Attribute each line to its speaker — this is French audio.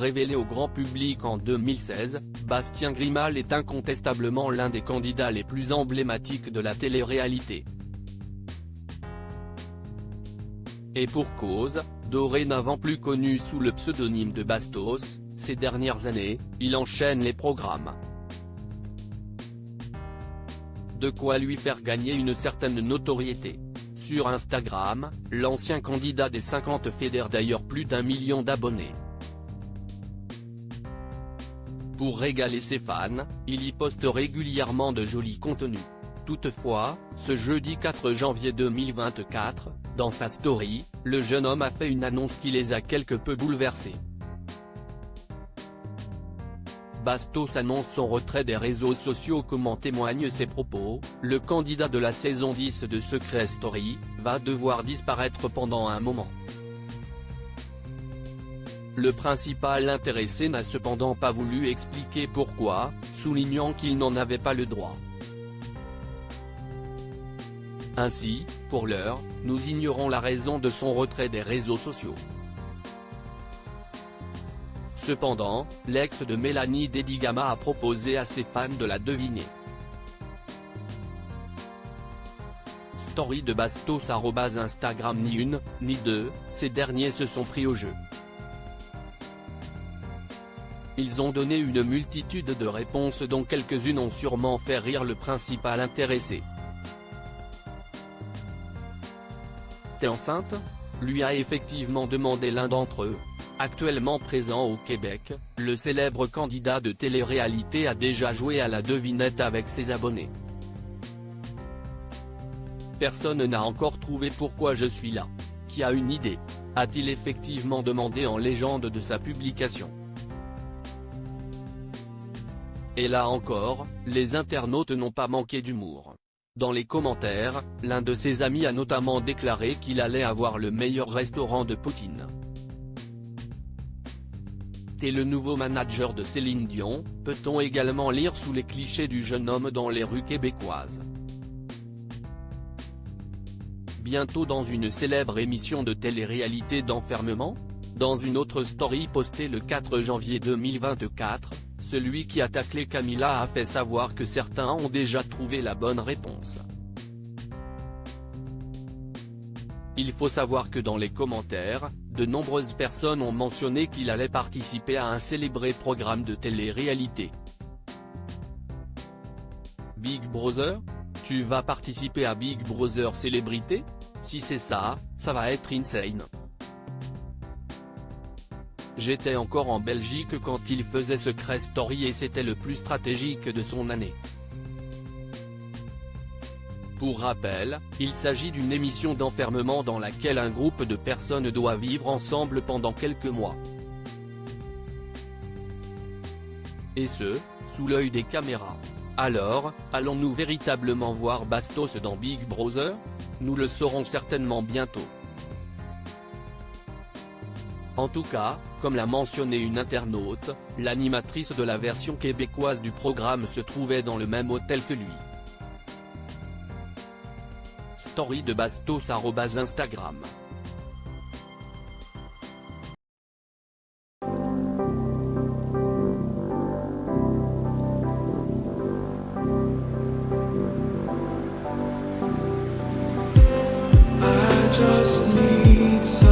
Speaker 1: révélé au grand public en 2016, Bastien Grimal est incontestablement l'un des candidats les plus emblématiques de la télé-réalité. Et pour cause, dorénavant plus connu sous le pseudonyme de Bastos, ces dernières années, il enchaîne les programmes. De quoi lui faire gagner une certaine notoriété. Sur Instagram, l'ancien candidat des 50 fédère d'ailleurs plus d'1 million d'abonnés. Pour régaler ses fans, il y poste régulièrement de jolis contenus. Toutefois, ce jeudi 4 janvier 2024, dans sa story, le jeune homme a fait une annonce qui les a quelque peu bouleversés. Bastos annonce son retrait des réseaux sociaux. Comme témoignent ses propos, le candidat de la saison 10 de Secret Story, va devoir disparaître pendant un moment. Le principal intéressé n'a cependant pas voulu expliquer pourquoi, soulignant qu'il n'en avait pas le droit. Ainsi, pour l'heure, nous ignorons la raison de son retrait des réseaux sociaux. Cependant, l'ex de Mélanie Dedigama a proposé à ses fans de la deviner. Story de Bastos @Instagram. Ni une, ni deux, ces derniers se sont pris au jeu. Ils ont donné une multitude de réponses dont quelques-unes ont sûrement fait rire le principal intéressé. T'es enceinte ? Lui a effectivement demandé l'un d'entre eux. Actuellement présent au Québec, le célèbre candidat de télé-réalité a déjà joué à la devinette avec ses abonnés. Personne n'a encore trouvé pourquoi je suis là. Qui a une idée ? A-t-il effectivement demandé en légende de sa publication. Et là encore, les internautes n'ont pas manqué d'humour. Dans les commentaires, l'un de ses amis a notamment déclaré qu'il allait avoir le meilleur restaurant de poutine. T'es le nouveau manager de Céline Dion, peut-on également lire sous les clichés du jeune homme dans les rues québécoises. Bientôt dans une célèbre émission de télé-réalité d'enfermement ? Dans une autre story postée le 4 janvier 2024, celui qui a taclé Camilla a fait savoir que certains ont déjà trouvé la bonne réponse. Il faut savoir que dans les commentaires, de nombreuses personnes ont mentionné qu'il allait participer à un célébré programme de télé-réalité. Big Brother ? Tu vas participer à Big Brother Célébrité ? Si c'est ça, ça va être insane. J'étais encore en Belgique quand il faisait Secret Story et c'était le plus stratégique de son année. Pour rappel, il s'agit d'une émission d'enfermement dans laquelle un groupe de personnes doit vivre ensemble pendant quelques mois. Et ce, sous l'œil des caméras. Alors, allons-nous véritablement voir Bastos dans Big Brother ? Nous le saurons certainement bientôt. En tout cas, comme l'a mentionné une internaute, l'animatrice de la version québécoise du programme se trouvait dans le même hôtel que lui. Story de Bastos @Instagram.
Speaker 2: I just need